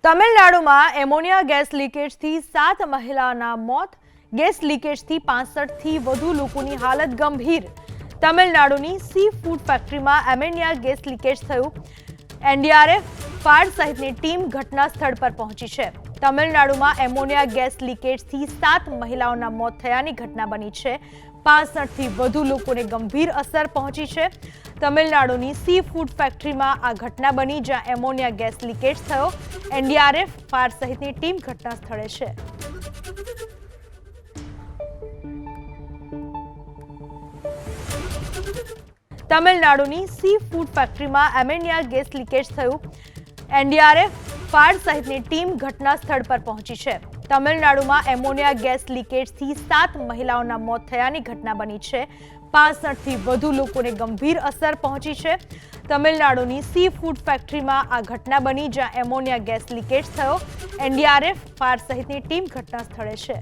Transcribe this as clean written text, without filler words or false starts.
તમિલનાડુમાં ammonia gas લીકેજથી 7 મહિલાના મોત, ગેસ લીકેજથી 65 થી વધુ લોકોની હાલત ગંભીર। તમિલનાડુની સી ફૂડ ફેક્ટરીમાં એમોનિયા ગેસ લીકેજ થયું। એનડીઆરએફ, ફાયર સહિતની ટીમ ઘટના સ્થળ પર પહોંચી છે। તમિલનાડુમાં એમોનિયા ગેસ લીકેજથી 7 મહિલાઓના મોત થયાની ઘટના બની છે। 65 થી વધુ લોકોને ગંભીર અસર પહોંચી છે। તમિલનાડુની સી ફૂડ ફેક્ટરીમાં આ ઘટના બની, જ્યાં એમોનિયા ગેસ લીકેજ થયો। એનડીઆરએફ, ફાયર સહિતની ટીમ ઘટના સ્થળે છે। તમિલનાડુની સી ફૂડ ફેક્ટરીમાં એમોનિયા ગેસ લીકેજ થયું। એનડીઆરએફ, ફાયર સહિતની ટીમ ઘટના સ્થળ પર પહોંચી છે। તમિલનાડુમાં એમોનિયા ગેસ લીકેજથી 7 મહિલાઓના મોત થયાની ઘટના બની છે। 65 થી વધુ લોકોને ગંભીર અસર પહોંચી છે। તમિલનાડુની સી ફૂડ ફેક્ટરીમાં આ ઘટના બની, જ્યાં એમોનિયા ગેસ લીકેજ થયો। એનડીઆરએફ, ફાયર સહિતની ટીમ ઘટના સ્થળે છે।